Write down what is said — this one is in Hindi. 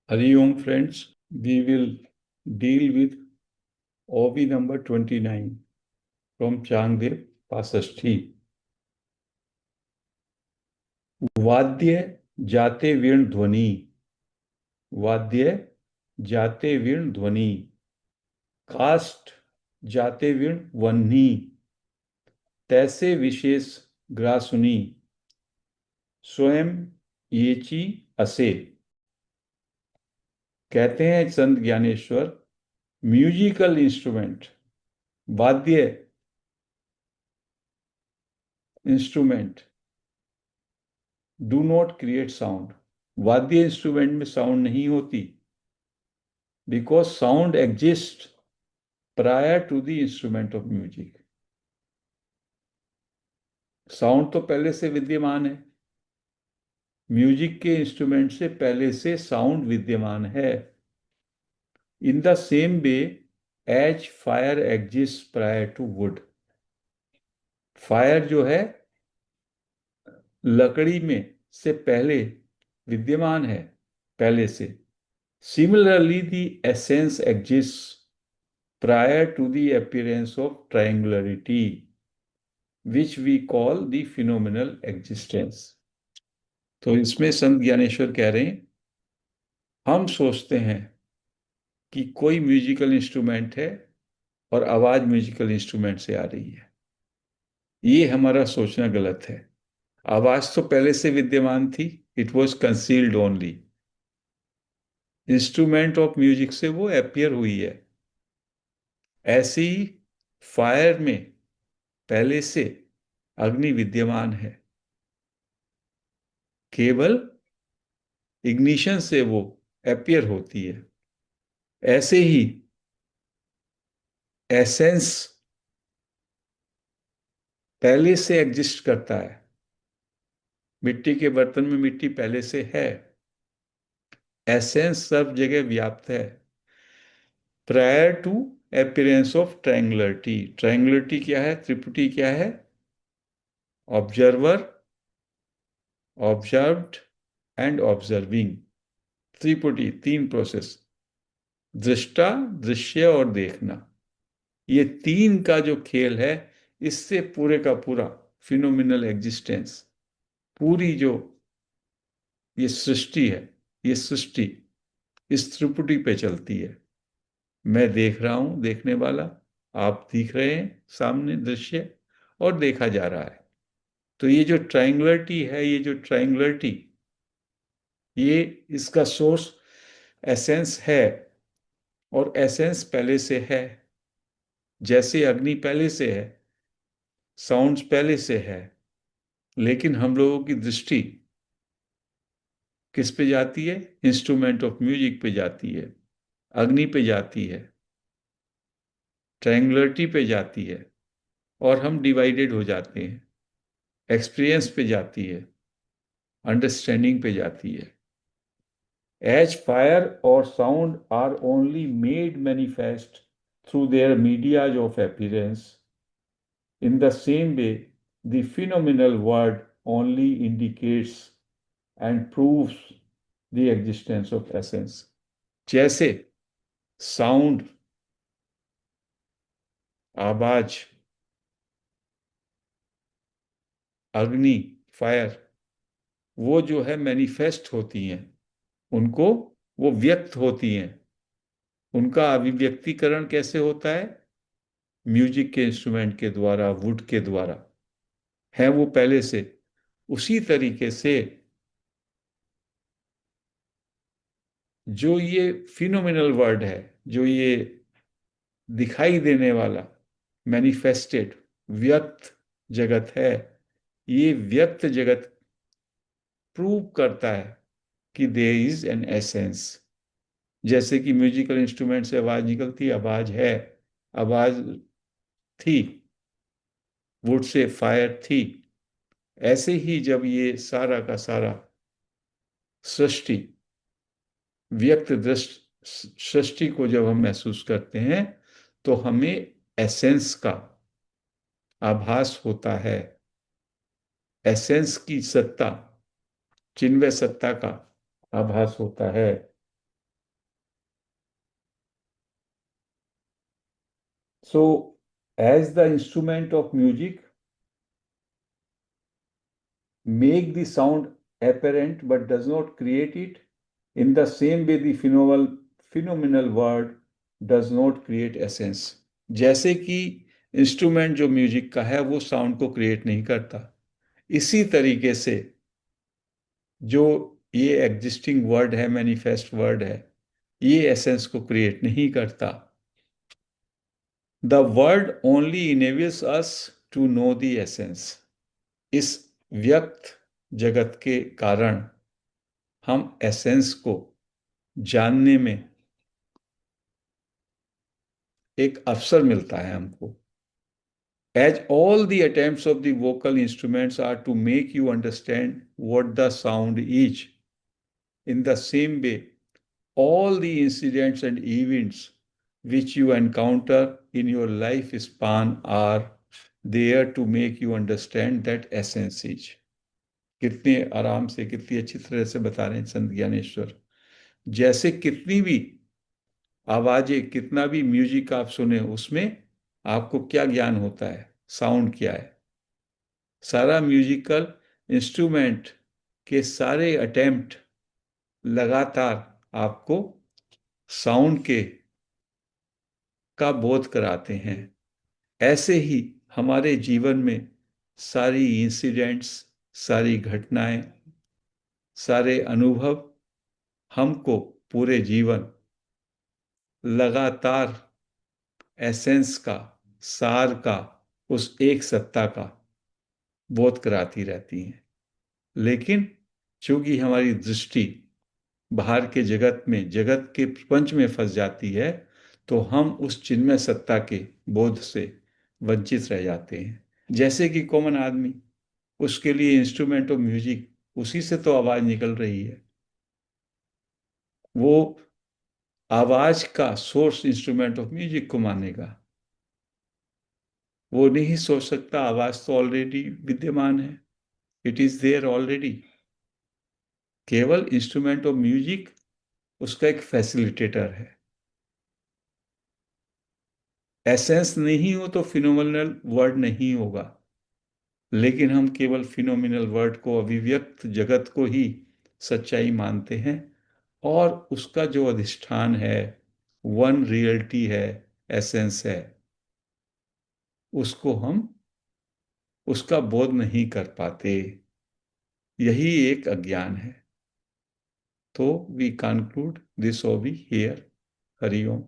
Hari Om friends, we will deal with OV number 29 from Changdev Pasashti. वाद्य जाते वीण ध्वनि, वाद्य जाते वीण ध्वनि, काष्ठ जाते वीण वह्नि, तैसे विशेष ग्रासुनी, स्वयं येची असे। कहते हैं संत ज्ञानेश्वर, म्यूजिकल इंस्ट्रूमेंट, वाद्य instrument do not create sound. वाद्य इंस्ट्रूमेंट में साउंड नहीं होती, because sound exist prior to the instrument of music. Sound तो पहले से विद्यमान है, म्यूजिक के इंस्ट्रूमेंट से पहले से साउंड विद्यमान है। In the same way as fire exist prior to wood. Fire जो है लकड़ी में से पहले विद्यमान है, पहले से। Similarly the essence exist prior to the appearance of triangularity, which we call the phenomenal existence। तो इसमें संत ज्ञानेश्वर कह रहे हैं, हम सोचते हैं कि कोई म्यूजिकल इंस्ट्रूमेंट है और आवाज म्यूजिकल इंस्ट्रूमेंट से आ रही है। ये हमारा सोचना गलत है। आवाज तो पहले से विद्यमान थी, it was concealed only. Instrument of music से वो अपीयर हुई है। ऐसे ही फायर में पहले से अग्नि विद्यमान है, केवल इग्निशन से वो अपीयर होती है। ऐसे ही एसेंस पहले से एग्जिस्ट करता है। मिट्टी के बर्तन में मिट्टी पहले से है, एसेंस सब जगह व्याप्त है। Prior to appearance of triangularity. Triangularity क्या है, त्रिपुटी क्या है? Observer, observed and observing. त्रिपुटी, तीन प्रोसेस, दृष्टा, दृश्य और देखना। ये तीन का जो खेल है, इससे पूरे का पूरा फिनोमिनल एग्जिस्टेंस, पूरी जो ये सृष्टि है, ये सृष्टि इस त्रिपुटी पे चलती है। मैं देख रहा हूं, देखने वाला, आप दिख रहे हैं सामने दृश्य, और देखा जा रहा है। तो ये जो ट्रायंगुलरिटी है, ये जो ट्रायंगुलरिटी, ये इसका सोर्स एसेंस है, और एसेंस पहले से है। जैसे अग्नि पहले से है, साउंड्स पहले से है, लेकिन हम लोगों की दृष्टि किस पे जाती है? इंस्ट्रूमेंट ऑफ म्यूजिक पे जाती है, अग्नि पे जाती है, ट्रायंगुलरिटी पे जाती है, और हम डिवाइडेड हो जाते हैं। एक्सपीरियंस पे जाती है, अंडरस्टैंडिंग पे जाती है। एज फायर और sound are only made manifest through their medias of appearance, in the same way the phenomenal word only indicates and proves the existence of essence. जैसे साउंड, आवाज, अग्नि, फायर, वो जो है मैनिफेस्ट होती हैं, उनको वो व्यक्त होती हैं। उनका अभिव्यक्तिकरण कैसे होता है? म्यूजिक के इंस्ट्रूमेंट के द्वारा, वुड के द्वारा है वो पहले से। उसी तरीके से जो ये फिनोमिनल वर्ड है, जो ये दिखाई देने वाला मैनिफेस्टेड व्यक्त जगत है, ये व्यक्त जगत प्रूव करता है कि देयर इज एन एसेंस। जैसे कि म्यूजिकल इंस्ट्रूमेंट से आवाज निकलती, आवाज है, आवाज थी, वुड से फायर थी। ऐसे ही जब ये सारा का सारा सृष्टि, व्यक्त दृष्ट सृष्टि को जब हम महसूस करते हैं, तो हमें एसेंस का आभास होता है। एसेंस की सत्ता, चिन्मय सत्ता का आभास होता है। So as the instrument of music make the sound apparent but does not create it. In the same way, the phenomenal word does not create essence. जैसे कि इंस्ट्रूमेंट जो म्यूजिक का है वो साउंड को क्रिएट नहीं करता, इसी तरीके से जो ये एग्जिस्टिंग वर्ड है, मैनिफेस्ट वर्ड है, ये एसेंस को क्रिएट नहीं करता. The word only enables us to know the essence. इस व्यक्त जगत के कारण हम एसेंस को जानने में एक अवसर मिलता है हमको. As all the attempts of the vocal instruments are to make you understand what the sound is, in the same way all the incidents and events which you encounter in your life span are there to make you understand that essence is. कितने आराम से, कितनी अच्छी तरह से बता रहे हैं संत ज्ञानेश्वर. जैसे कितनी भी आवाजें, कितना भी म्यूजिक आप सुने, उसमें आपको क्या ज्ञान होता है, साउंड क्या है. सारा म्यूजिकल इंस्ट्रूमेंट के सारे अटेम्प्ट लगातार आपको साउंड के का बोध कराते हैं. ऐसे ही हमारे जीवन में सारी इंसिडेंट्स, सारी घटनाएं, सारे अनुभव हमको पूरे जीवन लगातार एसेंस का, सार का, उस एक सत्ता का बोध कराती रहती हैं. लेकिन चूंकि हमारी दृष्टि बाहर के जगत में, जगत के प्रपंच में फंस जाती है, तो हम उस चिन्मय सत्ता के बोध से वंचित रह जाते हैं. जैसे कि कॉमन आदमी, उसके लिए इंस्ट्रूमेंट ऑफ म्यूजिक, उसी से तो आवाज निकल रही है. वो आवाज का सोर्स इंस्ट्रूमेंट ऑफ म्यूजिक को मानेगा. वो नहीं सोच सकता आवाज तो ऑलरेडी विद्यमान है, इट इज देयर ऑलरेडी. केवल इंस्ट्रूमेंट ऑफ म्यूजिक उसका एक फैसिलिटेटर है. एसेंस नहीं हो तो फिनोमिनल वर्ड नहीं होगा. लेकिन हम केवल फिनोमिनल वर्ड को, अभिव्यक्त जगत को ही सच्चाई मानते हैं, और उसका जो अधिष्ठान है, वन रियलिटी है, एसेंस है, उसको हम उसका बोध नहीं कर पाते. यही एक अज्ञान है. तो we conclude this hobby here. Hari Om.